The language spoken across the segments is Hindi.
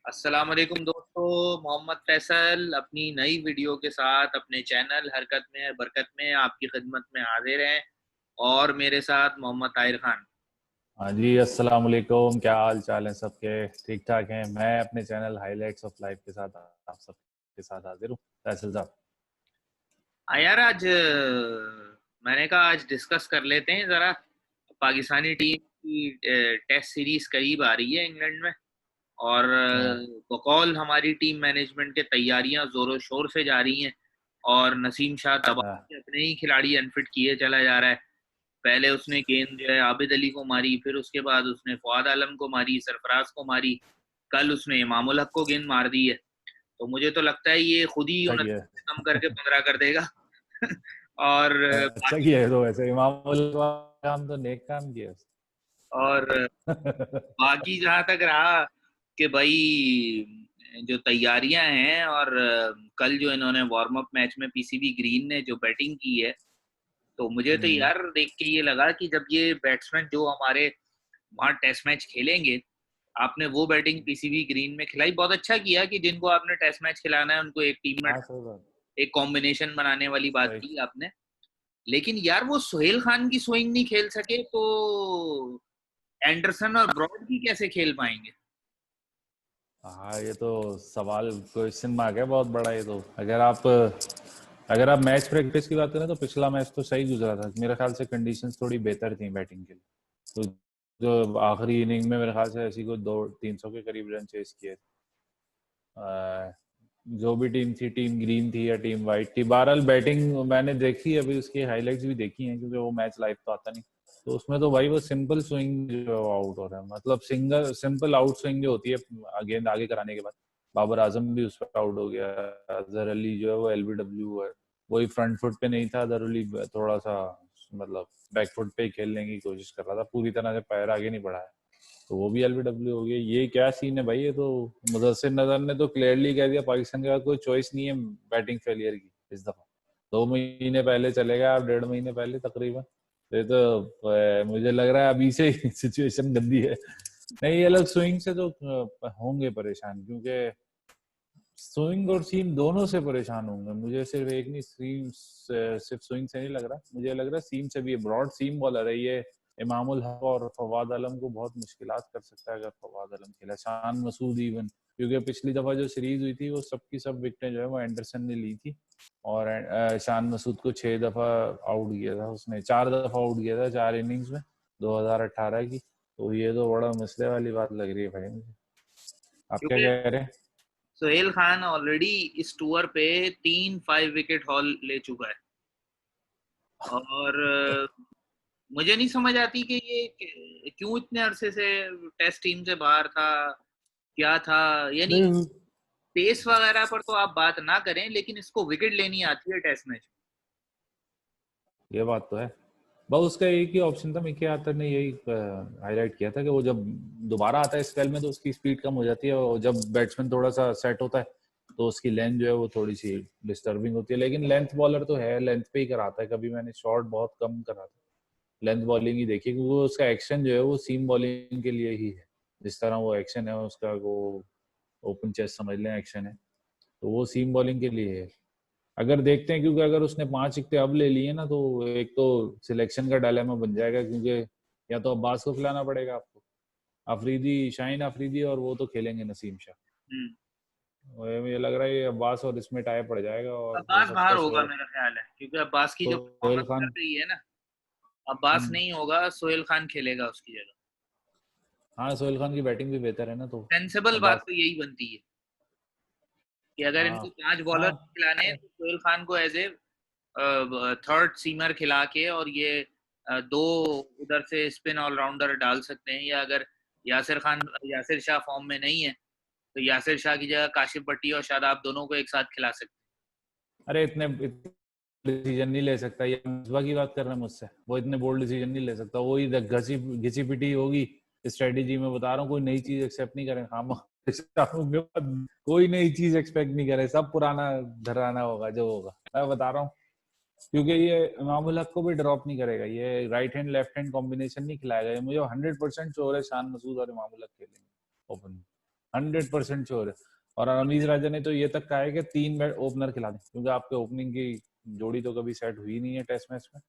अस्सलाम वालेकुम दोस्तों। मोहम्मद फैसल अपनी नई वीडियो के साथ अपने चैनल हरकत में है बरकत में आपकी खिदमत में हाजिर हैं। और मेरे साथ मोहम्मद ताहिर खान। हाँ जी, अस्सलाम वालेकुम। क्या हाल चाल है सबके? ठीक ठाक हैं। मैं अपने चैनल हाइलाइट्स ऑफ लाइफ के साथ आप सबके साथ हाजिर हूँ, फैसल साहब। यार आज मैंने कहा आज डिस्कस कर लेते हैं ज़रा। पाकिस्तानी टीम की टेस्ट सीरीज करीब आ रही है इंग्लैंड में। और हाँ, बकौल हमारी टीम मैनेजमेंट के तैयारियां जोरों शोर से जा रही हैं। और नसीम शाह दबा हाँ, के अपने ही खिलाड़ी अनफिट किए चला जा रहा है। पहले उसने गेंद जो है आबिद अली को मारी, फिर उसके बाद उसने फवाद आलम को मारी, सरफराज को मारी। कल उसने इमामुल हक को गेंद मार दी है। तो मुझे तो लगता है ये खुद ही अच्छा 29 किया से कम करके 15 कर देगा। और अच्छा किया है। तो वैसे इमामुल का काम तो नेक काम किया और उसने। बाकी जहां तक रहा कि भाई जो तैयारियां हैं और कल जो इन्होंने वार्म अप मैच में पीसीबी ग्रीन ने जो बैटिंग की है, तो मुझे तो हम्म, यार देख के ये लगा कि जब ये बैट्समैन जो हमारे वहां टेस्ट मैच खेलेंगे, आपने वो बैटिंग पीसीबी ग्रीन में खिलाई। बहुत अच्छा किया कि जिनको आपने टेस्ट मैच खिलाना है उनको एक टीम में हाँ सही बात। एक कॉम्बिनेशन बनाने वाली बात सही। की आपने। लेकिन यार वो सोहेल खान की स्विंग नहीं खेल सके तो एंडरसन और ब्रॉड भी कैसे खेल पाएंगे? हाँ, ये तो सवाल क्वेश्चन मार्क है बहुत बड़ा। ये तो अगर आप मैच प्रैक्टिस की बात करें तो पिछला मैच तो सही गुजरा था मेरे ख्याल से। कंडीशंस थोड़ी बेहतर थी बैटिंग के लिए। तो जो आखिरी इनिंग में मेरे ख्याल से ऐसी को 200-300 के करीब रन चेस किए थे। जो भी टीम थी, टीम ग्रीन थी या टीम वाइट थी, बहरहाल बैटिंग मैंने देखी, अभी उसकी हाइलाइट्स भी देखी हैं क्योंकि वो मैच लाइव तो आता नहीं। तो उसमें तो भाई वो सिंपल स्विंग जो आउट हो रहा है, मतलब सिंपल आउट स्विंग जो होती है गेंद आगे कराने के बाद। बाबर आजम भी उस पर आउट हो गया। अजहर अली जो है वो एलबीडब्ल्यू है। वही फ्रंट फुट पे नहीं था अजहर अली, थोड़ा सा मतलब बैक फुट पे ही खेलने की कोशिश कर रहा था, पूरी तरह से पैर आगे नहीं बढ़ाया। तो वो भी एलबीडब्ल्यू हो गया। ये क्या सीन है भाई? ये तो मुदस्सिर नजर ने तो क्लियरली कह दिया पाकिस्तान के पास कोई चॉइस नहीं है बैटिंग फेलियर की इस दफा। 2 महीने पहले चले गए आप, 1.5 महीने पहले तकरीबन। ये तो मुझे लग रहा है अभी से ही सिचुएशन गंदी है। नहीं, ये लोग स्विंग से तो होंगे परेशान, क्योंकि स्विंग और सीम दोनों से परेशान होंगे। मुझे सिर्फ एक नहीं, सीम सिर्फ स्विंग से नहीं लग रहा, मुझे लग रहा है सीम से भी। ब्रॉड सीम बॉलर है ये। इमामुल हक और फवाद आलम को बहुत मुश्किलात कर सकता है अगर फवाद आलम खेला। शान मसूद इवन, क्योंकि पिछली दफा जो सीरीज हुई थी वो सबकी सब विकेटें जो है वो एंडरसन ने ली थी। और शान मसूद को 6 दफा आउट किया था उसने, 4 दफा आउट किया था 4 इनिंग्स में 2018 की। तो ये तो बड़ा मसले वाली बात लग रही है भाई मुझे। आप क्या क्योंकि कह रहे हैं? सोहेल खान ऑलरेडी इस टूर पे 3 5 विकेट हॉल ले चुका है। और मुझे नहीं समझ आती कि ये क्यों इतने अरसे से टेस्ट टीम से बाहर था। क्या था यानी नहीं, पेस वगैरह पर तो आप बात ना करें, लेकिन इसको विकेट लेनी आती है टेस्ट मैच। ये बात तो है। बस उसका एक ही ऑप्शन था, मिकी आर्चर ने यही हाईलाइट किया था कि वो जब दोबारा आता है स्पेल में तो उसकी स्पीड कम हो जाती है, और जब बैट्समैन थोड़ा सा सेट होता है तो उसकी लेंथ जो है वो थोड़ी सी डिस्टर्बिंग होती है। लेकिन लेंथ बॉलर तो है, लेंथ पे ही कराता है। कभी मैंने शॉर्ट बहुत कम करा था, लेंथ बॉलिंग ही देखी, क्योंकि उसका एक्शन जो है वो सीम बॉलिंग के लिए ही है। जिस तरह वो एक्शन है उसका, वो ओपन चेस समझ लें एक्शन है, तो वो सीम बॉलिंग के लिए है। अगर देखते हैं, क्योंकि अगर उसने 5 विकेट अब ले लिए ना तो एक तो सिलेक्शन का डायलेमा बन जाएगा, क्योंकि या तो अब्बास को खिलाना पड़ेगा आपको, अफरीदी, शाहीन अफरीदी, और वो तो खेलेंगे नसीम शाह। हम्म। और मुझे लग रहा है ये अब्बास और इसमें टाई पड़ जाएगा, और हो अब्बास सकता बाहर है होगा सोहेल मेरा ख्याल है, क्योंकि अब्बास की जो सोहेल परफॉर्मेंस चल खान। रही है ना। अब्बास हम्म, नहीं होगा, सोहेल खान खेलेगा उसकी जगह। हाँ, सोहेल खान की बैटिंग भी बेहतर है ना, तो सेंसेबल बात अब्बास। तो यही बनती है कि अगर हाँ, इनको 5 बॉलर हाँ, खिलाने हैं तो सोहेल खान को एज ए थर्ड सीमर खिला के, और ये दो उधर से स्पिन ऑलराउंडर डाल सकते हैं। या अगर यासिर शाह फॉर्म में नहीं है तो यासिर शाह की जगह काशिफ भट्टी और शादाब दोनों को एक साथ खिला सकते अरे इतने डिसीजन नहीं ले सकता। ये मिसबा की बात कर रहे हैं मुझसे, वो इतने बोल्ड डिसीजन नहीं ले सकता। वो ही घसी घिसी पिटी होगी स्ट्रेटेजी में। बता रहा हूँ, कोई नई चीज एक्सेप्ट नहीं करें हम। कोई नई चीज एक्सपेक्ट नहीं करे, सब पुराना धराना होगा जो होगा, मैं बता रहा हूँ। क्योंकि ये इमामुल हक को भी ड्रॉप नहीं करेगा, ये right hand left hand combination नहीं खिलाएगा। ये मुझे 100% श्योर है शान मसूद और इमामुल हक खेलेंगे ओपन में, 100% श्योर है। और रमीज राजा ने तो ये तक कहा है कि 3 ओपनर खिला दें, क्योंकि आपके ओपनिंग की जोड़ी तो कभी सेट हुई नहीं है टेस्ट मैच में,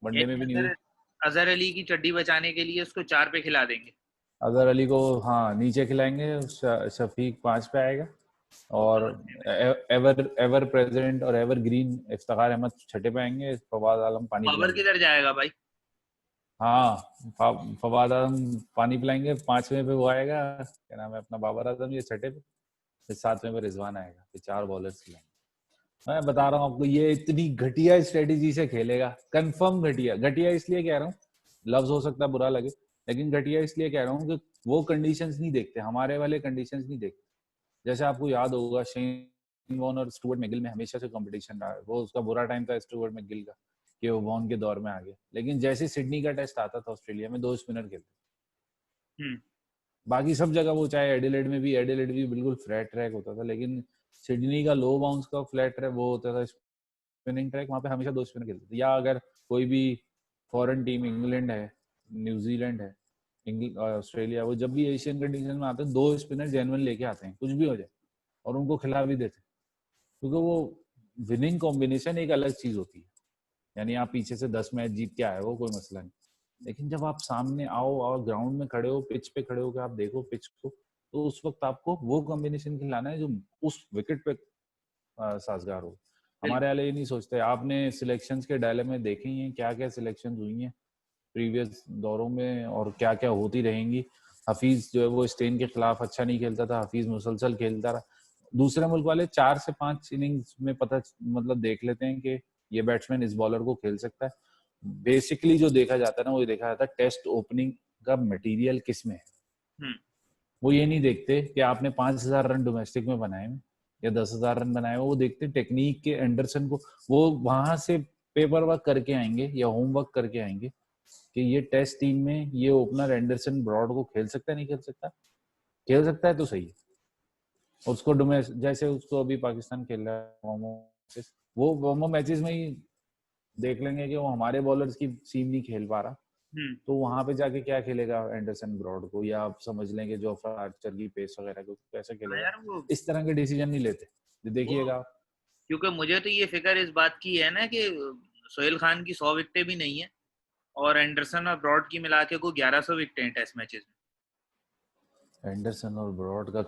वनडे में भी नहीं हुई। अजहर अली की चड्डी बचाने के लिए उसको 4 पे खिला देंगे। अजहर अली को हाँ नीचे खिलाएंगे, शफीक 5 पे आएगा, और एवर एवर प्रेजेंट और एवर ग्रीन इफ्तिखार अहमद 6 पे आएंगे, फवाद आलम पानी बाबर पिलाएंगे। किधर जाएगा भाई? हाँ, फवाद आलम पानी पिलाएंगे, 5वें पे वो आएगा, क्या नाम है अपना, बाबर आजम, ये 6 पे, फिर 7वें पे रिजवान आएगा, फिर 4 बॉलर्स खिलाएंगे। मैं बता रहा हूँ आपको, ये इतनी घटिया स्ट्रेटेजी से खेलेगा, कंफर्म घटिया। घटिया इसलिए कह रहा हूँ, लफ्ज हो सकता है बुरा लगे, लेकिन घटिया इसलिए कह रहा हूँ कि वो कंडीशंस नहीं देखते, हमारे वाले कंडीशंस नहीं देखते। जैसे आपको याद होगा शेन वॉर्न और स्टुअर्ट मैकगिल में हमेशा से कंपटीशन रहा है, वो उसका बुरा टाइम था स्टुअर्ट मैकगिल का कि वो वॉर्न के दौर में आ गया, लेकिन जैसे सिडनी का टेस्ट आता था ऑस्ट्रेलिया में 2 स्पिनर खेलते, बाकी सब जगह वो, चाहे एडिलेड में भी, एडिलेड भी बिल्कुल फ्लैट ट्रैक होता था, लेकिन सिडनी का लो बाउंस का फ्लैट ट्रैक वो होता था स्पिनिंग ट्रैक, वहां पे हमेशा 2 स्पिनर खेलते थे। या अगर कोई भी फॉरेन टीम, इंग्लैंड है, न्यूजीलैंड है, ऑस्ट्रेलिया, वो जब भी एशियन कंडीशन में आते हैं 2 स्पिनर जेन्युइन लेके आते हैं, कुछ भी हो जाए, और उनको खिला भी देते, क्योंकि वो विनिंग कॉम्बिनेशन एक अलग चीज होती है। यानी आप पीछे से 10 मैच जीत के आए हो, कोई मसला नहीं, लेकिन जब आप सामने आओ और ग्राउंड में खड़े हो, पिच पे खड़े हो के आप देखो पिच को, तो उस वक्त आपको वो कॉम्बिनेशन खिलाना है जो उस विकेट पे साजगार हो। हमारे वाले ये नहीं सोचते। आपने सिलेक्शंस के डायले में देखे ही हैं, क्या क्या सिलेक्शन हुई हैं प्रीवियस दौरों में और क्या क्या होती रहेंगी। हफीज जो है वो स्टेन के खिलाफ अच्छा नहीं खेलता था, हफीज मुसलसल खेलता रहा। दूसरे मुल्क वाले 4 से 5 इनिंग्स में पता मतलब देख लेते हैं कि ये बैट्समैन इस बॉलर को खेल सकता है। बेसिकली जो देखा जाता है ना, वो देखा जाता है टेस्ट ओपनिंग का मटेरियल किस में है। वो ये नहीं देखते कि आपने 5,000 रन डोमेस्टिक में बनाए या 10,000 रन बनाए, वो देखते टेक्निक के एंडरसन को, वो वहां से पेपर वर्क करके आएंगे या होमवर्क करके आएंगे कि ये टेस्ट टीम में ये ओपनर एंडरसन ब्रॉड को खेल सकता है, नहीं खेल सकता, खेल सकता है तो सही है। उसको जैसे उसको अभी पाकिस्तान खेल रहा है, वो वॉर्म मैचेस में ही देख लेंगे कि वो हमारे बॉलर्स की सीम नहीं खेल पा रहा, तो वहां पे जाके क्या खेलेगा एंडरसन ब्रॉड को, या आप समझ लेंगे जो आर्चर की पेस वगैरह को कैसे खेलेगा। इस तरह के डिसीजन नहीं लेते, देखिएगा। क्योंकि मुझे तो ये फिक्र इस बात की है ना कि सोहेल खान की 100 विकेटें भी नहीं है और एंडरसन और ब्रॉड की मिला के को 1100 विकेटें हैं टेस्ट मैचेस में। एंडरसन और ब्रॉड का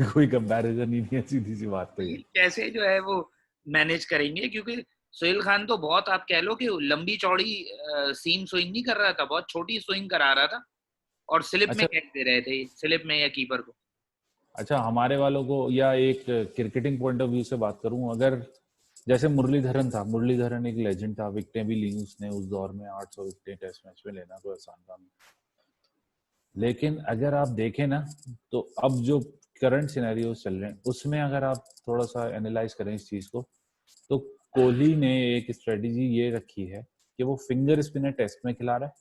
कोई कंपैरिजन ही नहीं है, सीधी सी बात तो ये। कैसे जो है वो मैनेज करेंगे, क्योंकि सोहेल खान तो बहुत, आप कह लो कि लंबी चौड़ी सीम स्विंग नहीं कर रहा था, बहुत छोटी स्विंग करा रहा था और स्लिप में कैच दे रहे थे, स्लिप में या कीपर को। अच्छा, हमारे वालों को, या एक क्रिकेटिंग पॉइंट ऑफ व्यू से बात करूं, अगर जैसे मुरलीधरन था, मुरलीधरन एक लेजेंड था, विकेटें भी ली उसने उस दौर में, 800 विकेटें टेस्ट मैच में लेना कोई आसान काम नहीं। लेकिन अगर आप देखें ना, तो अब जो करंट सिनेरियो चल रहे हैं उसमें अगर आप थोड़ा सा एनालाइज करें इस चीज को, तो कोहली ने एक स्ट्रेटेजी ये रखी है कि वो फिंगर स्पिनर टेस्ट में खिला रहा है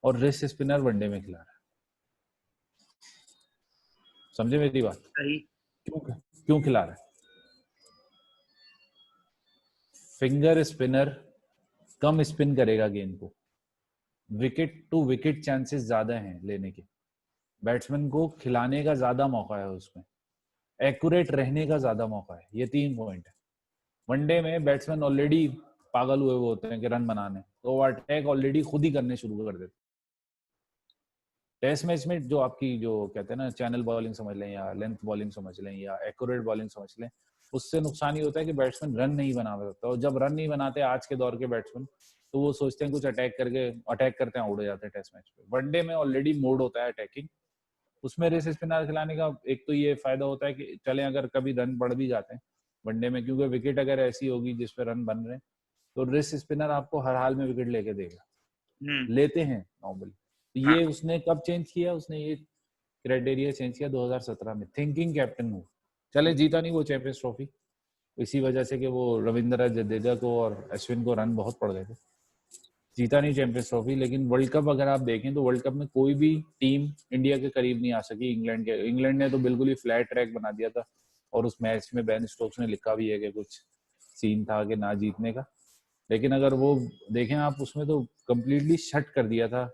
और रिस्ट स्पिनर वनडे में खिला रहा है। समझे मेरी बात? सही। क्यों खिला रहा है? फिंगर स्पिनर कम स्पिन करेगा गेंद को, विकेट टू विकेट चांसेस ज्यादा हैं लेने के, बैट्समैन को खिलाने का ज्यादा मौका है उसमें, एक्यूरेट रहने का ज्यादा मौका है। ये 3 पॉइंट है। वनडे में बैट्समैन ऑलरेडी पागल हुए वो होते हैं कि रन बनाने, तो वो अटैक ऑलरेडी खुद ही करने शुरू कर देते। टेस्ट मैच में जो आपकी जो कहते हैं ना चैनल बॉलिंग समझ लें या लेंथ बॉलिंग समझ लें या एक्यूरेट बॉलिंग समझ लें, उससे नुकसान ये होता है कि बैट्समैन रन नहीं बना पाता, और जब रन नहीं बनाते आज के दौर के बैट्समैन, तो वो सोचते हैं कुछ अटैक करते हैं, आउट हो जाते हैं टेस्ट मैच पे। वनडे में ऑलरेडी मोड होता है अटैकिंग, उसमें रेस स्पिनर खिलाने का एक तो ये फायदा होता है कि चले अगर कभी रन बढ़ भी जाते हैं वनडे में, क्योंकि विकेट अगर ऐसी होगी जिसपे रन बन रहे हैं, तो रेस स्पिनर आपको हर हाल में विकेट लेके देगा, लेते हैं नॉर्मली। ये उसने कब चेंज किया? उसने ये क्राइटेरिया चेंज किया 2017 में, थिंकिंग कैप्टन मूव। चले जीता नहीं वो चैंपियंस ट्रॉफी, इसी वजह से कि वो रविंद्र जडेजा को और अश्विन को रन बहुत पड़ गए थे, जीता नहीं चैंपियंस ट्रॉफी। लेकिन वर्ल्ड कप अगर आप देखें तो वर्ल्ड कप में कोई भी टीम इंडिया के करीब नहीं आ सकी। इंग्लैंड ने तो बिल्कुल ही फ्लैट ट्रैक बना दिया था, और उस मैच में बेन स्टोक्स ने लिखा भी है कि कुछ सीन था कि ना जीतने का, लेकिन अगर वो देखें आप उसमें तो कम्प्लीटली शट कर दिया था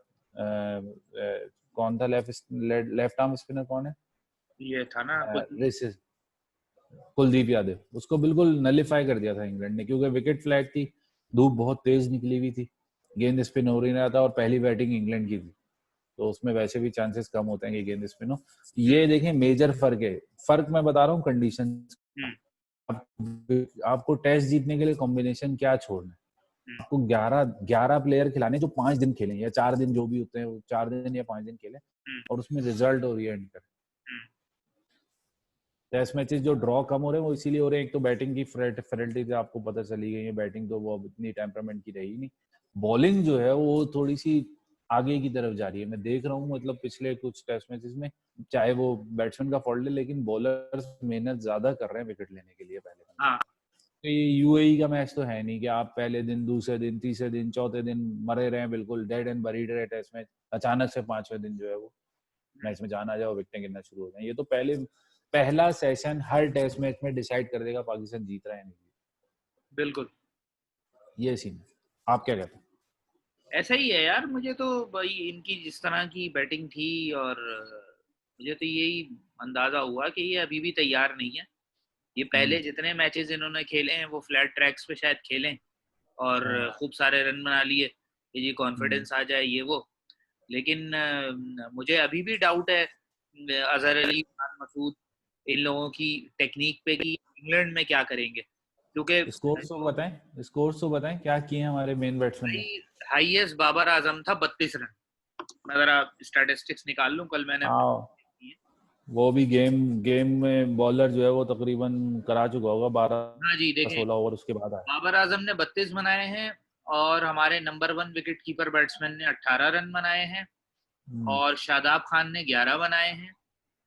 कौन था लेफ्ट आर्म स्पिनर कौन है, ये था ना कुलदीप यादव, उसको बिल्कुल नलिफाई कर दिया था इंग्लैंड ने, क्योंकि विकेट फ्लैट थी, धूप बहुत तेज निकली हुई थी, गेंद स्पिन हो नहीं रहा था और पहली बैटिंग इंग्लैंड की थी, तो उसमें वैसे भी चांसेस कम होते हैं कि गेंद स्पिन हो। ये देखें मेजर फर्क है, फर्क मैं बता रहा हूँ कंडीशन। आपको टेस्ट जीतने के लिए कॉम्बिनेशन क्या छोड़ना है, आपको 11 प्लेयर खिलाने जो 5 दिन खेलें या 4 दिन, जो भी होते हैं 4 दिन या 5 दिन खेलें, और उसमें रिजल्ट ओरिएंट करें। टेस्ट मैचेस जो ड्रॉ कम हो रहे हैं वो इसीलिए हो रहे हैं, एक तो बैटिंग की फ्रेटिलिटी आपको पता चली गई है, बैटिंग तो वो अब इतनी टेम्परामेंट की रही नहीं, बॉलिंग जो है वो थोड़ी सी आगे की तरफ जा रही है। मैं देख रहा हूँ मतलब पिछले कुछ टेस्ट मैचेस में, चाहे वो बैट्समैन का फॉल्ट है, लेकिन बॉलर्स मेहनत ज्यादा कर रहे हैं विकेट लेने के लिए पहले। तो ये यूएई का मैच तो है नहीं कि आप पहले दिन, दूसरे दिन, तीसरे दिन, चौथे दिन मरे रहे, बिल्कुल डेड एंड बरीड रहे टेस्ट मैच, अचानक से 5वें दिन जो है वो मैच में जान आ जाओ, विकेटें गिरना शुरू हो जाए। ये तो पहला सेशन हर टेस्ट मैच में डिसाइड कर देगा पाकिस्तान जीत रहा है नहीं। बिल्कुल ये सीन है। आप क्या कहते हैं? ऐसा ही है यार, मुझे तो भाई इनकी जिस तरह की बैटिंग थी, और मुझे तो यही अंदाजा हुआ कि ये अभी भी तैयार नहीं है। ये पहले जितने मैचेस इन्होंने खेले हैं वो फ्लैट ट्रैक्स पे शायद खेलें और खूब सारे रन बना लिए कि जी कॉन्फिडेंस आ जाए ये वो, लेकिन मुझे अभी भी डाउट है अजहर अली, खान मसूद, इन लोगों की टेक्निक पे कि इंग्लैंड में क्या करेंगे, क्योंकि स्कोर्स तो बताएं क्या किए हमारे मेन बैट्समैन ने। हाईएस्ट बाबर आजम था 32 रन, अगर आप स्टैटिस्टिक्स निकाल लूं, कल मैंने वो भी गेम में बॉलर जो है वो तकरीबन करा चुका होगा 12-16 ओवर उसके बाद आया। बाबर आजम ने 32 बनाए हैं और हमारे नंबर 1 विकेट कीपर बैट्समैन ने 18 रन बनाए हैं, और शादाब खान ने 11 बनाए हैं,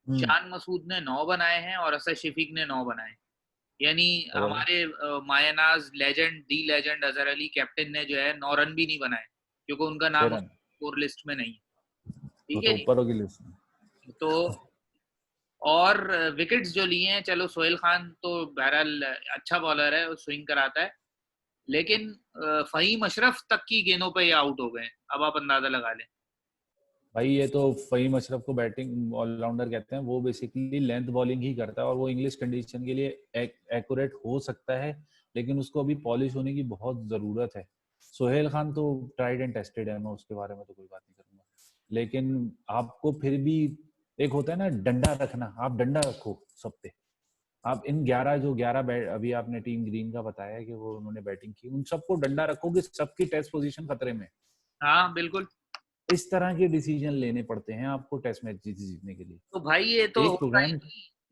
शान मसूद ने 9 बनाए हैं और असद शफीक ने 9 बनाए। यानी हमारे मायानाज legend, the legend Azhar Ali captain ने जो है 9 रन भी नहीं बनाए, क्योंकि उनका नाम स्कोर लिस्ट में नहीं है। ठीक है, ऊपर होगी लिस्ट में। तो और विकेट्स जो लिए हैं, चलो सोहेल खान तो बहरहाल अच्छा बॉलर है और स्विंग कराता है, लेकिन फहीम अशरफ तक की गेंदों पे ये आउट हो गए। अब आप अंदाजा लगा लें भाई, ये तो फहीम अशरफ को बैटिंग ऑलराउंडर कहते हैं, वो बेसिकली लेंथ बॉलिंग ही करता है और वो इंग्लिश कंडीशन के लिए एक्यूरेट हो सकता है, लेकिन उसको अभी पॉलिश होने की बहुत जरूरत है। सोहेल खान तो ट्राइड एंड टेस्टेड है, मैं उसके बारे में तो कोई बात नहीं करूंगा, लेकिन आपको फिर भी एक होता है ना डंडा रखना, आप डंडा रखो सब पे। आप इन 11 अभी आपने टीम ग्रीन का बताया कि वो उन्होंने बैटिंग की, उन सबको डंडा रखोगे, सबकी टेस्ट पोजीशन खतरे में। हाँ बिल्कुल, इस तरह के डिसीजन लेने पड़ते हैं आपको टेस्ट मैच जीतने के लिए। तो भाई ये तो एक प्रोग्राम,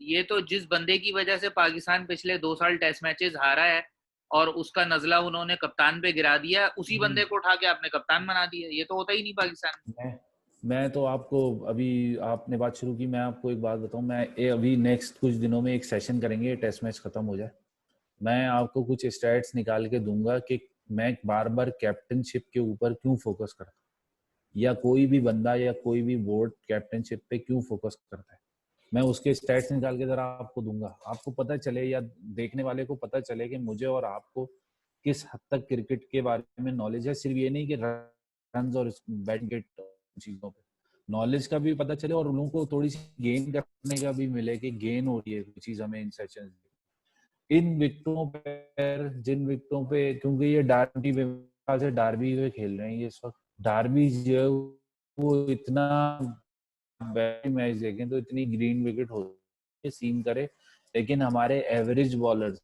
ये तो जिस बंदे की वजह से पाकिस्तान पिछले 2 साल टेस्ट मैचेस हारा है और उसका नजला उन्होंने कप्तान पे गिरा दिया, उसी बंदे को उठा के आपने कप्तान बना दिया। ये तो होता ही नहीं पाकिस्तान में। मैं तो आपको, अभी आपने बात शुरू की, मैं आपको एक बात बताऊं, मैं अभी नेक्स्ट कुछ दिनों में एक सेशन करेंगे, टेस्ट मैच खत्म हो जाए, मैं आपको कुछ स्टैट्स निकाल के दूंगा कि मैं बार बार कैप्टनशिप के ऊपर क्यों फोकस करता हूं, या कोई भी बंदा या कोई भी बोर्ड कैप्टनशिप पे क्यों फोकस करता है। मैं उसके स्टैट्स निकाल के जरा आपको दूंगा, आपको पता चले या देखने वाले को पता चले कि मुझे और आपको किस हद तक क्रिकेट के बारे में नॉलेज है। सिर्फ ये नहीं कि रन और बैटिंग चीजों पे नॉलेज का भी पता चले, और उन लोगों को थोड़ी सी गेन करने का भी मिले कि गेन हो रही है कोई चीज हमें इन सेशन, इन विकेटों पर, जिन विकेटों पे, क्योंकि ये डार्बी पे खेल रहे हैं ये इस वक्त। डार्बी जो है वो इतना मैच देखें तो इतनी ग्रीन विकेट होती है, सीन करे, लेकिन हमारे एवरेज बॉलर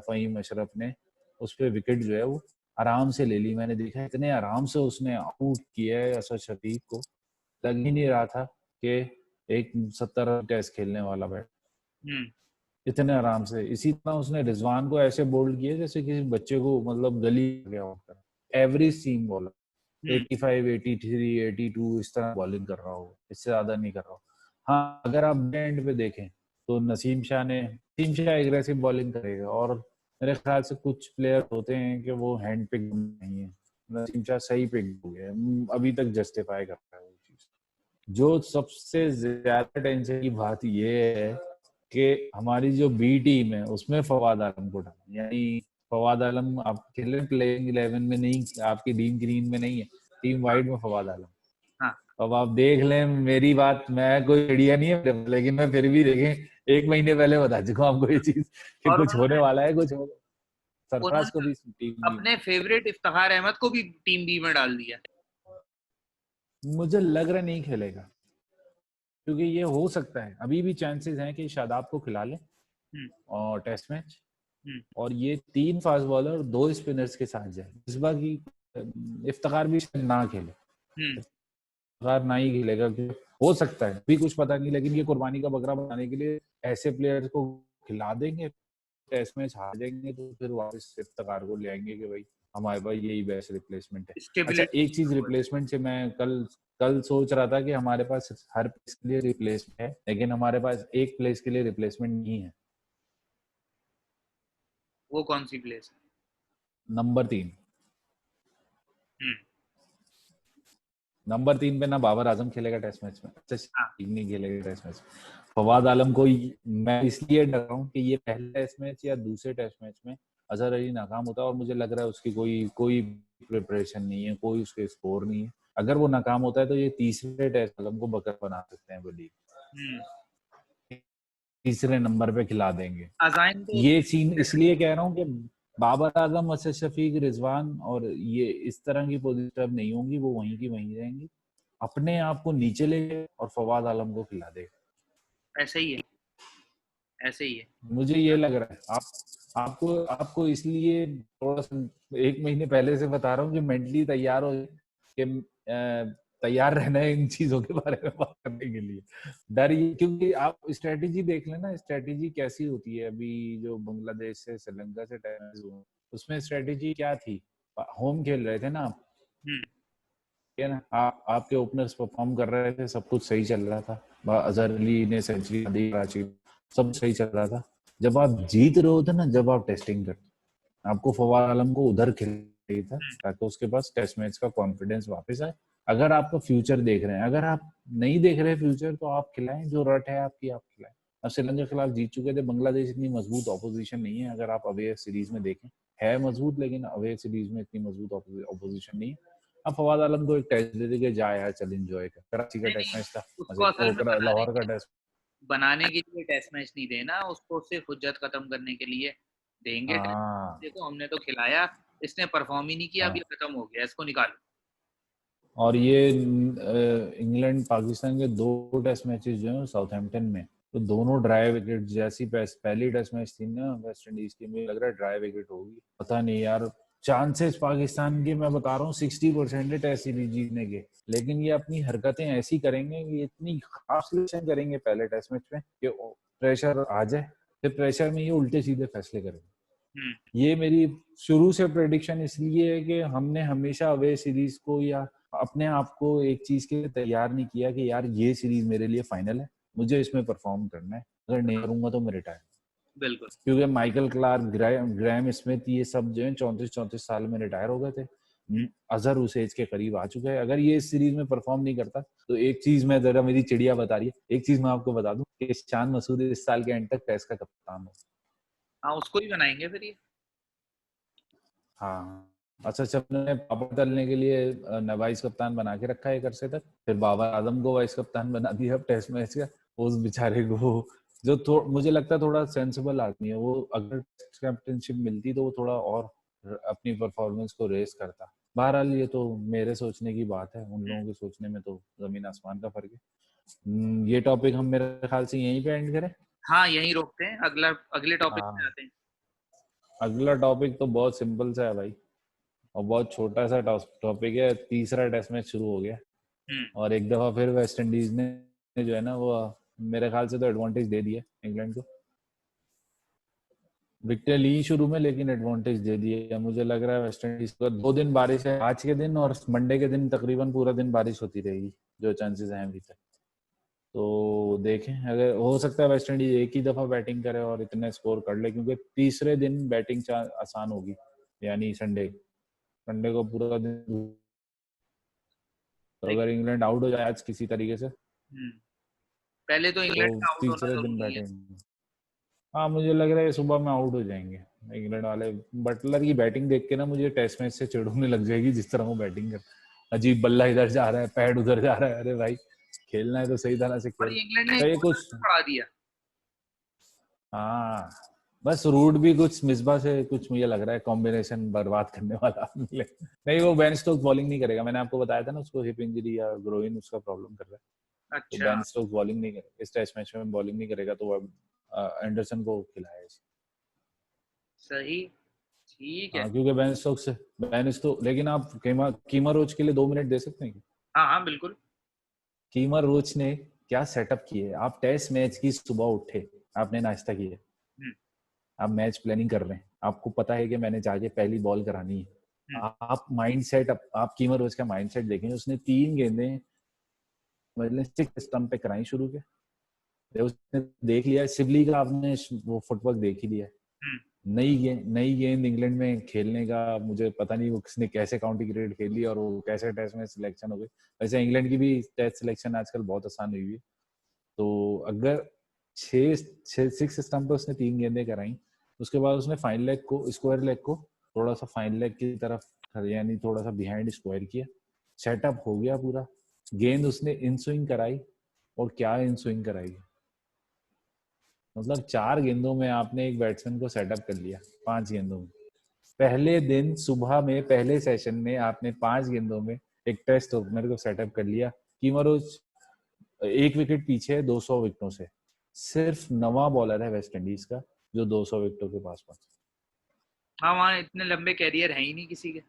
फहीम अशरफ ने उस पर विकेट जो है वो आराम से ले ली। मैंने देखा इतने आराम से उसने आउट किया है असद शफीक को, लग ही नहीं रहा था कि एक 70 रन टेस्ट खेलने वाला बैट, इतने आराम से। इसी तरह उसने रिजवान को ऐसे बोल्ड किया जैसे किसी बच्चे को मतलब गली गया। एवरेज सीम बॉलर 85, 83, 82 इस तरह बॉलिंग कर रहा हो, इससे ज्यादा नहीं कर रहा हो। हाँ, अगर आप एंड पे देखें तो नसीम शाह एग्रेसिव बॉलिंग करेगा, और मेरे ख्याल से कुछ प्लेयर होते हैं कि वो हैंड पिक नहीं है, नसीम शाह सही पिक हो गया, अभी तक जस्टिफाई कर रहा है वो चीज। जो सबसे ज्यादा टेंशन की बात ये है कि हमारी जो बी टीम है उसमें फवाद आलम को डाला, यानी फवाद आलम आप खेल रहे प्लेइंग 11 में नहीं, आपकी टीम ग्रीन में नहीं है, टीम वाइड में फवाद आलम। हाँ, अब आप देख लें मेरी बात, मैं कोई आइडिया नहीं है मेरे पास, लेकिन मैं फिर भी देखें 1 महीने पहले बता चुका हूँ आपको ये चीज कि और कुछ होने वाला है, कुछ हो। सरफराज को उन्होंने भी टीम बी अपने फेवरेट इफ्तिखार अहमद को भी टीम बी में डाल दिया। मुझे लग रहा नहीं खेलेगा, क्योंकि ये हो सकता है अभी भी चांसेस हैं कि शादाब को खिला ले हम्म। और टेस्ट मैच, हम्म। और ये 3 फास्ट बॉलर 2 स्पिनर्स के साथ जाए। इस बार की इफ्तिखार भी शायद ना खेले, हम्म। इफ्तिखार ना ही खेलेगा, क्योंकि हो सकता है भी कुछ पता नहीं, लेकिन ये कुर्बानी का बकरा बनाने के लिए ऐसे प्लेयर्स को खिला देंगे, टेस्ट मैच हार जाएंगे तो फिर वापस इफ्तिखार को ले आएंगे कि भाई हमारे पास यही बेस्ट रिप्लेसमेंट है। अच्छा, स्टेबिलिटी। एक चीज रिप्लेसमेंट से मैं कल कल सोच रहा था कि हमारे पास हर प्लेस के लिए रिप्लेसमेंट है, लेकिन हमारे पास एक प्लेस के लिए रिप्लेसमेंट नहीं है। वो कौन सी प्लेस है? नंबर 3, हम्म। नंबर 3 पे ना बाबर आजम खेलेगा टेस्ट मैच में, अच्छा हाँ। नहीं खेलेगा टेस्ट मैच। फवाद आलम को मैं इसलिए डर रहा हूँ कि ये पहले टेस्ट मैच या दूसरे टेस्ट मैच में अजहर अली नाकाम होता है, और मुझे लग रहा है उसकी कोई कोई प्रिपरेशन नहीं है, कोई उसके स्कोर नहीं है। अगर वो नाकाम होता है तो ये तीसरे टेस्ट आलम को बकर बना सकते हैं बल्कि हम्म। तीसरे नंबर पे खिला देंगे। अजाइन तो ये सीन इसलिए कह रहा हूँ कि बाबर आजम, असद शफीक, रिजवान और ये इस तरह की पोजीशन अब नहीं होंगी, वो वहीं की वहीं रहेंगी, अपने आप को नीचे ले गए और फवाद आलम को खिला दे। ऐसे ही है, ऐसे ही है। मुझे ये लग रहा है। आपको आपको इसलिए थोड़ा सा 1 महीने पहले से बता रहा हूँ कि मेंटली तैयार हो कि तैयार रहना है इन चीजों के बारे में बात करने के लिए। डर ये, क्योंकि आप स्ट्रेटेजी देख लेना, स्ट्रेटेजी कैसी होती है। अभी जो बांग्लादेश से श्रीलंका से टेस्ट हुआ, उसमें स्ट्रेटेजी क्या थी? होम खेल रहे थे ना आप, हम्म। है ना, आपके ओपनर्स परफॉर्म कर रहे थे, सब कुछ सही चल रहा था, अजहर अली ने सेंचुरी दी, कराची सब सही चल रहा था। जब आप जीत रहे होते ना, जब आप टेस्टिंग करते, आपको फवाद आलम को उधर खेलना था ताकि उसके पास टेस्ट मैच का कॉन्फिडेंस वापस आए। अगर आपका फ्यूचर देख रहे हैं, अगर आप नहीं देख रहे फ्यूचर, तो आप खिलाएं, जो रट है आपकी आप खिलाएं। अब श्रीलंका के खिलाफ जीत चुके थे, बांग्लादेश इतनी मजबूत ऑपोजिशन नहीं है, अगर आप अवे सीरीज में देखें है मजबूत, लेकिन अवे सीरीज में इतनी मजबूत ऑपोजिशन नहीं है। अब फवाद आलम को एक टेस्ट दे देंगे, जा यार चल एंजॉय कर, कराची का नहीं टेस्ट नहीं, मैच था, उसको असल में लाहौर का टेस्ट। बनाने के लिए टेस्ट मैच नहीं देना उसको, सिर्फ हुज्जत खत्म करने के लिए देंगे टेस्ट। हाँ देखो हमने तो खिलाया, इसने परफॉर्म ही नहीं किया, अब हाँ। ये खत्म हो गया, इसको निकालो। और ये इंग्लैंड पाकिस्तान के 2 टेस्ट मैचेस जो हैं साउथहैम्पटन में, तो दोनों ड्राई विकेट जैसी पहली टेस्ट मैच थी ना वेस्ट इंडीज की, मुझे लग रहा है ड्राई विकेट होगी, पता नहीं यार। चांसेस पाकिस्तान के मैं बता रहा हूँ 60% है टेस्ट सीरीज जीतने के, लेकिन ये अपनी हरकतें ऐसी करेंगे कि इतनी खास सिलेक्शन करेंगे पहले टेस्ट मैच में कि प्रेशर आ जाए, फिर प्रेशर में ये उल्टे सीधे फैसले करेंगे। हम्म। ये मेरी शुरू से प्रेडिक्शन इसलिए है कि हमने हमेशा अवे सीरीज को या अपने आप को एक चीज के लिए तैयार नहीं किया कि यार ये सीरीज मेरे लिए फाइनल है, मुझे इसमें परफॉर्म करना है, अगर नहीं करूंगा तो मैं रिटायर। बिल्कुल। क्योंकि माइकल क्लार्क, ग्रैम स्मिथ, ये सब जो है 34-34 साल में रिटायर हो गए थे। अजहर उस एज के करीब आ चुका है। अगर ये इस सीरीज में परफॉर्म नहीं करता तो एक चीज मैं, जरा मेरी चिड़िया बता रही है, एक चीज मैं आपको बता दूं कि शान मसूद इस साल के एंड तक टेस्ट का कप्तान हो। हाँ, उसको ही बनाएंगे फिर ये। हाँ। अच्छा अच्छा, उन्होंने पापड़ तलने के लिए वाइस कप्तान बना के रखा है एक अरसे तक, फिर बाबर आजम को वाइस कप्तान बना दिया अब टेस्ट मैच का। उस बेचारे को, जो मुझे लगता है थोड़ा सेंसिबल आदमी है वो, अगर कैप्टनशिप मिलती तो वो थोड़ा और अपनी परफॉर्मेंस को रेस करता। बहरहाल ये तो मेरे सोचने की बात है, उन लोगों के सोचने में तो जमीन आसमान का फर्क है। ये टॉपिक हम मेरे ख्याल से यहीं पे एंड करें। हाँ, यहीं रोकते हैं, अगले टॉपिक पे हाँ, आते हैं। अगला टॉपिक तो बहुत सिंपल सा है भाई, और बहुत छोटा सा टॉपिक है। तीसरा टेस्ट मैच शुरू हो गया, हम्म। और एक दफा फिर वेस्ट इंडीज ने जो है ना वो, मेरे ख्याल से तो एडवांटेज दे दिया इंग्लैंड को। विकेट ली शुरू में, लेकिन एडवांटेज दे दिया। मुझे लग रहा है वेस्ट इंडीज को 2 दिन बारिश है, आज के दिन और मंडे के दिन तकरीबन पूरा दिन बारिश होती रहेगी, जो चांसेस हैं अभी तक। तो देखें, अगर हो सकता है वेस्ट इंडीज एक ही दफा बैटिंग करे और इतने स्कोर कर ले, क्योंकि तीसरे दिन बैटिंग आसान होगी, यानी संडे संडे को पूरा दिन। तो देख। अगर इंग्लैंड आउट हो जाए आज किसी तरीके से, हम्म। पहले तो तो इंग्लैंड का आउट होना तीसरे दिन जरूरी है। बैटिंग। हाँ, मुझे लग रहा है सुबह में आउट हो जाएंगे इंग्लैंड वाले। बटलर की बैटिंग देख के ना मुझे टेस्ट मैच से चिढ़ होने लग जाएगी, जिस तरह वो बैटिंग कर, अजीब बल्ला इधर जा रहा है, पैड उधर जा रहा है। अरे भाई खेलना है तो सही तरह से और खेल। इंग्लैंड ने तो ये कुछ पढ़ा दिया। हाँ, बस रूट भी कुछ मिसबा से कुछ मुझे लग रहा है कॉम्बिनेशन बर्बाद करने वाला मिले। नहीं, वो बेन स्टोक्स बॉलिंग नहीं करेगा, मैंने आपको बताया था ना, उसको हिप इंजरी या ग्रोइन उसका प्रॉब्लम कर रहा है। तो अच्छा बेन स्टोक्स बॉलिंग नहीं करेगा इस टेस्ट मैच में, बॉलिंग नहीं करेगा, तो वो एंडरसन को खिलाया। सही, ठीक है। हाँ, क्योंकि बेन स्टोक्स, लेकिन आप कीमर रोच के लिए 2 मिनट दे सकते हैं? हाँ हाँ बिल्कुल। कीमर रोच ने क्या सेटअप किए। आप टेस्ट मैच की सुबह उठे, आपने नाश्ता किया, हम्म, आप मैच प्लानिंग कर रहे हैं, आपको पता है कि मैंने जाके पहली बॉल करानी है। हम्म, आप माइंडसेट, आप कीमर रोज का माइंडसेट देखें, उसने 3 गेंदें मतलब 6 स्टंप पे कराई शुरू के। उसने देख लिया सिबली का, आपने वो फुटवर्क देख ही लिया। हम्म, नई गेंद इंग्लैंड में खेलने का, मुझे पता नहीं वो किसने कैसे काउंटी क्रिकेट खेली और वो कैसे टेस्ट में सिलेक्शन हो गई। वैसे इंग्लैंड की भी टेस्ट सिलेक्शन आजकल बहुत आसान हुई है। तो अगर 6 स्टंप पे उसने 3 गेंदें कराई, उसके बाद उसने फाइन लेग को, स्क्वायर लेग को थोड़ा सा फाइन लेग की तरफ, यानी थोड़ा सा बिहाइंड स्क्वायर किया, सेटअप हो गया पूरा। गेंद उसने इन स्विंग कराई, और क्या इन स्विंग कराई, मतलब 4 गेंदों में आपने एक बैट्समैन को सेटअप कर लिया, 5 गेंदों में। पहले दिन सुबह में पहले सेशन में आपने 5 गेंदों में एक टेस्ट ओपनर को सेटअप कर लिया। कीमरोज 1 विकेट पीछे है 200 विकेटों से, सिर्फ नवा बॉलर है वेस्ट इंडीज का जो 200 विकेटों के पास पहुंचा। हाँ वहाँ इतने लंबे कैरियर है ही नहीं किसी के।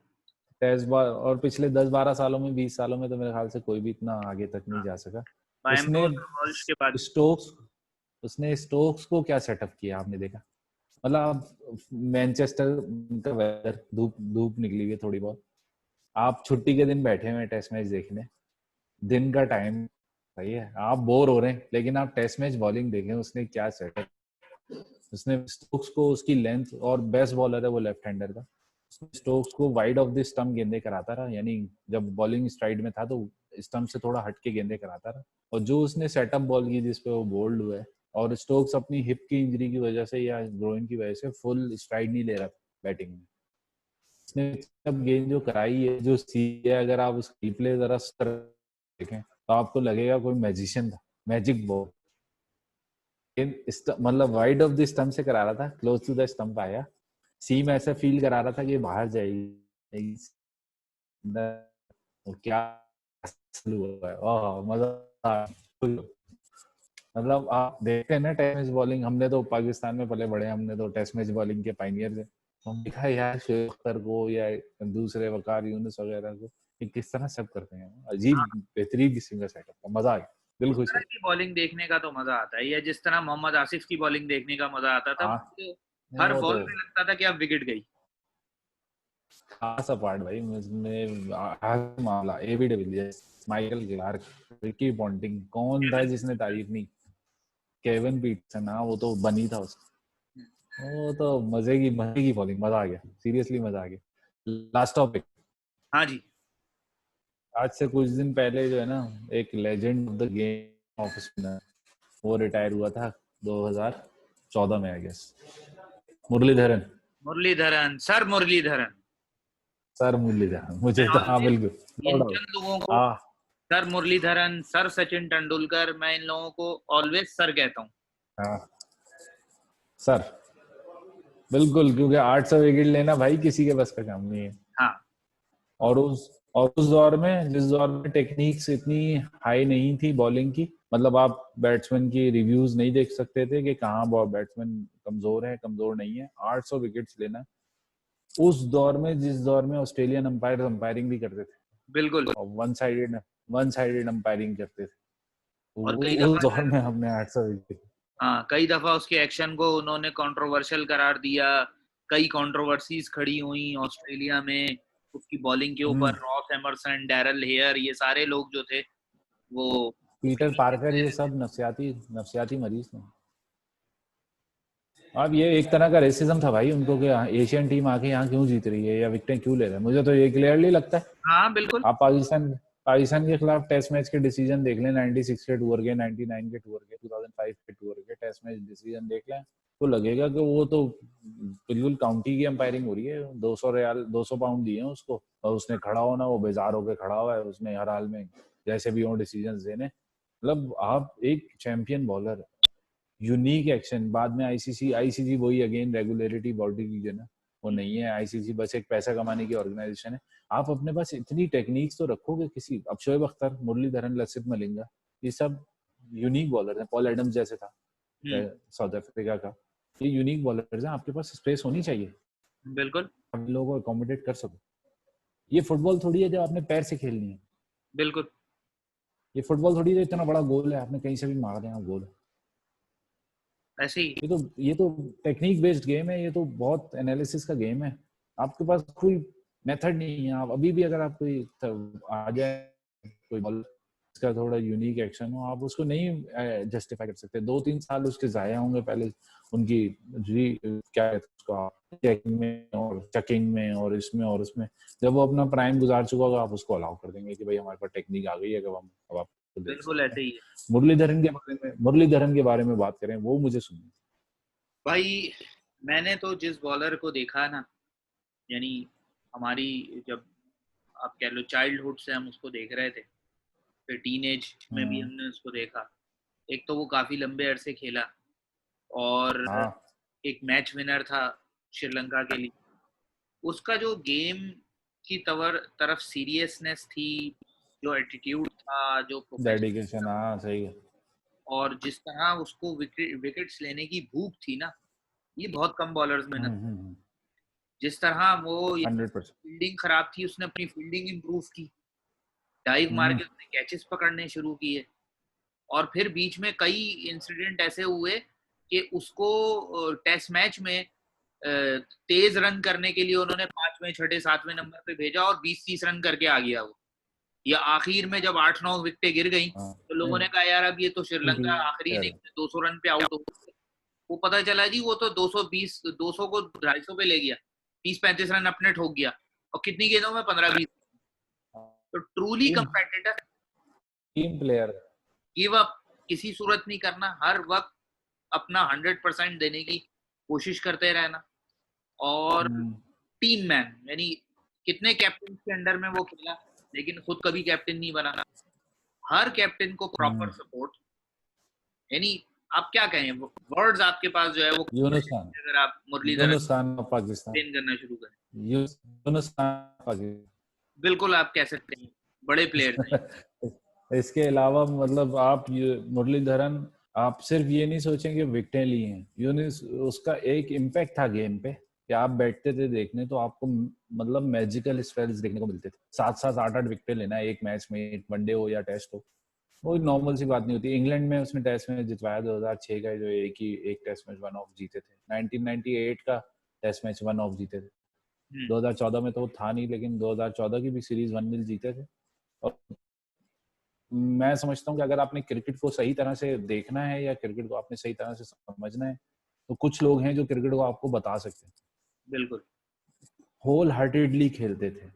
टेस्ट बॉल, और पिछले 10-12 सालों में, 20 सालों में तो मेरे ख्याल से कोई भी इतना आगे तक नहीं हाँ, जा सका। उसने बैम्ब्रोस और वॉल्श के बाद। स्टोक्स उसने स्टोक्स को क्या सेटअप किया आपने देखा? मतलब मैनचेस्टर का वेदर, धूप धूप निकली हुई है थोड़ी बहुत, आप छुट्टी के दिन बैठे हुए टेस्ट मैच देखने, दिन का टाइम सही है, आप बोर हो रहे हैं, लेकिन आप टेस्ट मैच बॉलिंग देखें, उसने क्या सेटअप। उसने स्टोक्स को, उसकी लेंथ, और बेस्ट बॉलर है वो लेफ्ट हैंडर का, स्टोक्स को वाइड ऑफ द स्टंप गेंदे कराता रहा, यानी जब बॉलिंग स्ट्राइड में था तो स्टंप से थोड़ा हट के गेंदे कराता रहा। और जो उसने सेटअप बॉल की जिसपे वो बोल्ड हुआ है, और स्टोक्स अपनी हिप की इंजरी की वजह से या ग्रोइन की वजह से फुल स्ट्राइड नहीं ले रहा बैटिंग में। उसने सब गेंद जो कराई है, जो सी है, अगर आप उस रिप्ले जरा देखें तो आपको लगेगा कोई मैजिशियन था, मैजिक बॉल। मतलब वाइड ऑफ द स्टंप से करा रहा था, क्लोज टू द स्टंप आया, सीम ऐसा फील करा रहा था कि बाहर जाएगी, और क्या हुआ है, ओह मजा। मतलब आप देखते हैं ना टेस्ट मैच बॉलिंग, हमने तो पाकिस्तान में पले बड़े, हमने तो टेस्ट मैच बॉलिंग के पाइनियर थे, तो हम देखा यार शोएब अख्तर को या दूसरे वकार यूनुस वगैरह को कि किस तरह सब करते हैं, अजीब बेहतरीन किस्म का सेटअप था, मजा आ गया, दिल उस खुश तरह हो की बॉलिंग देखने का तो मजा आता है, या जिस तरह मोहम्मद आसिफ की बॉलिंग देखने का मजा आता था, हाँ। तो नहीं हर वो बॉल तो में लगता था कि अब विकेट गई। खास पार्ट भाई, मुझमें मामला AB de Villiers, Michael Clarke, Ricky Ponting, कौन था जिसने तारीफ नहीं, केविन पीटरसन, हाँ वो तो बनी था उसका, वो तो मजे की बॉलिंग, मजा आ गया, सीरियसली मजा आ गया। लास्ट टॉपिक, हाँ जी। आज से कुछ दिन पहले जो है ना, एक legend of the game of spinner वो रिटायर हुआ था 2014 में, I guess, Muralitharan. Muralitharan, sir Muralitharan. Sir Muralitharan, मैं मुझे तो हाँ ऑलवेज बिल्कुल, नो इन डाउट। चंद लोगों को, हाँ सर मुरलीधरन, सर सचिन तेंदुलकर, मैं इन लोगों को ऑलवेज सर कहता हूँ। हाँ सर, बिल्कुल, क्योंकि 800 विकेट लेना भाई किसी के बस का काम नहीं है। हाँ और उस दौर में, जिस दौर में टेक्निक्स इतनी हाई नहीं थी बॉलिंग की, मतलब आप बैट्समैन की रिव्यूज नहीं देख सकते थे कि कहाँ बैट्समैन कमजोर है कमजोर नहीं है, 800 विकेट्स लेना उस दौर में, जिस दौर में ऑस्ट्रेलियन अंपायर अंपायरिंग भी करते थे बिल्कुल। और वन साइडेड अंपायरिंग करते थे, और कई उस दफा दौर में हमने 800 विकेट। हाँ, कई दफा उसके एक्शन को उन्होंने कंट्रोवर्शियल करार दिया, कई कंट्रोवर्सीज खड़ी हुई ऑस्ट्रेलिया में उसकी बॉलिंग के ऊपर। रॉस एमरसन, डैरल हेयर, ये सारे लोग जो थे वो पीटर पार्कर, ये सब नफसियाती मरीज थे। अब ये एक तरह का रेसिज्म था भाई उनको, कि एशियन टीम आके यहाँ क्यों जीत रही है या विकेटें क्यों ले रहे हैं, मुझे तो ये क्लियरली लगता है। हाँ बिल्कुल। आप पाकिस्तान पाकिस्तान के खिलाफ टेस्ट मैच के डिसीजन देख लें, 96 के टूर के, 99 के टूर के, 2005 के टूर के टेस्ट मैच डिसीजन देख लें, तो लगेगा कि वो तो बिल्कुल काउंटी की अंपायरिंग हो रही है। 200 रियाल 200 पाउंड दिए हैं उसको, और उसने खड़ा होना, वो बेजार होकर खड़ा हुआ है, उसने हर हाल में जैसे भी हो डिसीजन देने। मतलब आप एक चैंपियन बॉलर, यूनिक एक्शन, बाद में आईसीसी वही अगेन रेगुलेटरी बॉडी की जो ना वो नहीं है। आईसीसी बस एक पैसा कमाने की ऑर्गेनाइजेशन है। आप अपने पास इतनी टेक्निक्स तो रखोगे, किसी अब शोएब अख्तर, मुरलीधरन, लसित मलिंगा, ये सब यूनिक बॉलर हैं। पॉल एडम्स जैसे था साउथ अफ्रीका का, ये यूनिक बॉलर्स हैं। आपके पास स्पेस होनी चाहिए, बिल्कुल हम लोगों को अकोमोडेट कर सको। ये फुटबॉल थोड़ी है जो आपने पैर से खेलनी है। बिल्कुल ये फुटबॉल थोड़ी है इतना बड़ा गोल है आपने कहीं से भी मार देना गोल है। ऐसे ही। ये तो टेक्निक बेस्ड गेम है, ये तो बहुत एनालिसिस का गेम है। आपके पास कोई मेथड नहीं है। आप अभी भी अगर आप कोई आ जाए कोई बॉल इसका थोड़ा यूनिक एक्शन हो, आप उसको नहीं जस्टिफाई कर सकते। 2-3 साल उसके जाया होंगे पहले उनकी क्या कहते हैं उसको, चेकिंग में और चेकिंग में और इसमें और उसमें। जब वो अपना प्राइम गुजार चुका होगा, आप उसको अलाउ कर देंगे कि भाई हमारे पास टेक्निक आ गई है, अब आप देख बिल्कुल सकते ऐसे हैं। ही है मुरलीधरन के बारे में बात करें, वो मुझे सुनिए। भाई। मैंने तो जिस बॉलर को देखा ना, यानी हमारी, जब आप कह लो चाइल्डहुड से हम उसको देख रहे थे, फिर टीनेज में भी हमने उसको देखा। एक तो वो काफी लंबे अरसे खेला, और हाँ एक मैच विनर था श्रीलंका के लिए। उसका जो गेम की तरफ सीरियसनेस थी, जो एटीट्यूड था, जो प्रोफेशनल डेडिकेशन, हाँ सही है। और जिस तरह उसको विकेट्स लेने की भूख थी ना, ये बहुत कम बॉलर्स में न। 100%। जिस तरह वो, 100%। फील्डिंग खराब थी, उसने अपनी फील्डिंग इंप्रूव की, डाइव मार के उसने कैचेस पकड़ने शुरू किए। और फिर बीच में कई इंसिडेंट ऐसे हुए कि उसको टेस्ट मैच में तेज रन करने के लिए उन्होंने 5वें 6ठे 7वें नंबर पे भेजा, और 20-30 रन करके आ गया वो। या आखिर में जब 8-9 विकेटें गिर गई, तो लोगों ने कहा यार अब ये तो श्रीलंका आखिरी क्लियर। इनिंग्स में 200 रन पे आउट हो गई। वो पता चला जी, वो तो 220, 200 को 250 पे ले गया, 30-35 रन अपने ठोक गया, और कितनी गेंदों में 15-20। तो truly team competitor, team player. Give up किसी सूरत नहीं करना, हर वक्त अपना 100% देने की कोशिश करते रहना। और टीम मैन, यानी कितने कैप्टन के अंडर में वो खेला, लेकिन खुद कभी कैप्टन नहीं बना। हर कैप्टन को प्रॉपर सपोर्ट, यानी आप क्या कहें, वर्ड्स आपके पास जो है वो, यूनुस खान, अगर आप मुरलीधरन यूनुस खान ऑफ पाकिस्तान, एक्सप्लेन करना शुरू करें। यूनुस खान पाकिस्तान। बिल्कुल आप कह सकते हैं, बड़े प्लेयर्स हैं। इसके अलावा मतलब आप मुरलीधरन, आप सिर्फ ये नहीं सोचेंगे विकेटें ली हैं, यूनुस उसका एक इम्पैक्ट था गेम पे कि आप बैठते थे देखने तो आपको मतलब मैजिकल स्पेल्स देखने को मिलते थे। 7-7 8-8 विकेटें लेना एक मैच में, वनडे हो या टेस्ट हो, वो नॉर्मल सी बात नहीं होती। इंग्लैंड में उसने टेस्ट मैच जितवाया 2006 का, जो एक टेस्ट मैच वन ऑफ जीते थे। 1998 का टेस्ट मैच वन ऑफ जीते थे। 2014 में तो वो था नहीं, लेकिन 2014 की भी सीरीज 1-0 जीते थे। और मैं समझता हूँ कि अगर आपने क्रिकेट को सही तरह से देखना है या क्रिकेट को आपने सही तरह से समझना है, तो कुछ लोग हैं जो क्रिकेट को आपको बता सकते हैं। बिल्कुल होल हार्टेडली खेलते थे।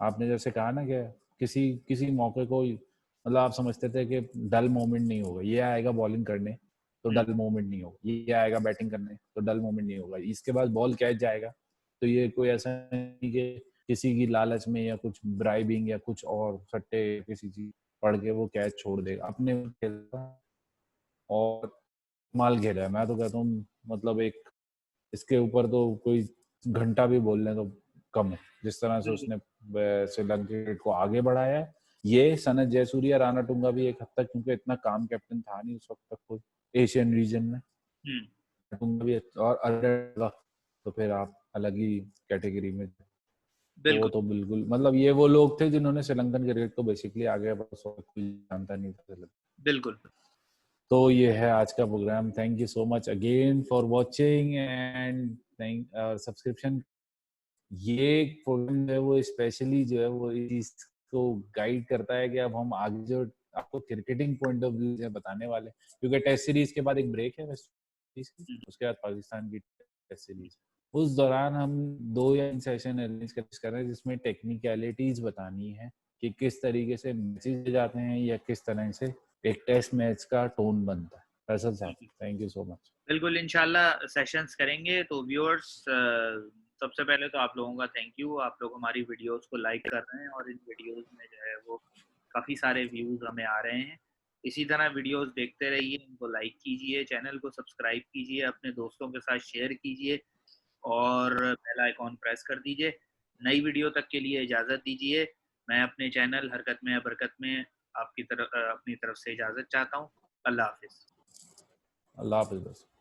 आपने जैसे कहा ना कि किसी किसी मौके को मतलब आप समझते थे कि डल मोमेंट नहीं होगा, ये आएगा बॉलिंग करने तो डल मोमेंट नहीं होगा, ये आएगा बैटिंग करने तो डल मोमेंट नहीं होगा, इसके बाद बॉल कैच जाएगा तो ये कोई ऐसा नहीं कि किसी की लालच में या कुछ ब्राइबिंग या कुछ और सट्टे किसी चीज पढ़ के वो कैच छोड़ देगा। अपने खेलता और माल खेला है। मैं तो कहता हूँ मतलब एक इसके ऊपर तो कोई घंटा भी बोल लें तो कम है, जिस तरह से उसने श्रीलंका को आगे बढ़ाया है। ये सनत जयसूर्या, राणा टुंगा भी एक हद तक, क्योंकि इतना काम कैप्टन था नहीं उस वक्त तक कोई एशियन रीजन में, टुंगा भी और अगर तो फिर आप अलग ही कैटेगरी में। वो तो बिल्कुल मतलब ये वो लोग थे जिन्होंने श्रीलंकन क्रिकेट को बेसिकली आगे कोई जानता नहीं था। बिल्कुल। तो ये है आज का programme. Thank you so much again for watching and thank subscription. ये प्रोग्राम जो है वो स्पेशली जो है वो इस को गाइड करता है कि अब हम आगे जो आपको क्रिकेटिंग पॉइंट ऑफ व्यू से बताने वाले, क्योंकि टेस्ट सीरीज के बाद एक ब्रेक है वेस्ट इंडीज की, उसके बाद पाकिस्तान की टेस्ट सीरीज। उस दौरान हम 2 या 3 सेशन अरेंज कर रहे हैं जिसमें टेक्निकलिटीज बतानी है कि किस तरीके से मैचेस जाते हैं या किस तरह से एक टेस्ट मैच का टोन बनता है। फैसल साहब, थैंक यू सो मच। बिल्कुल, इंशाल्लाह सेशंस करेंगे। तो व्यूअर्स, सबसे पहले तो आप लोगों का थैंक यू, आप लोग हमारी वीडियोस को लाइक कर रहे हैं और इन वीडियोस में जो है वो काफ़ी सारे व्यूज़ हमें आ रहे हैं। इसी तरह वीडियोस देखते रहिए, इनको लाइक कीजिए, चैनल को सब्सक्राइब कीजिए, अपने दोस्तों के साथ शेयर कीजिए और बेल आइकॉन प्रेस कर दीजिए। नई वीडियो तक के लिए इजाज़त दीजिए। मैं अपने चैनल हरकत में या बरकत में अपनी तरफ से इजाज़त चाहता हूँ। अल्लाह हाफ़िज़। अल्लाह हाफिज़।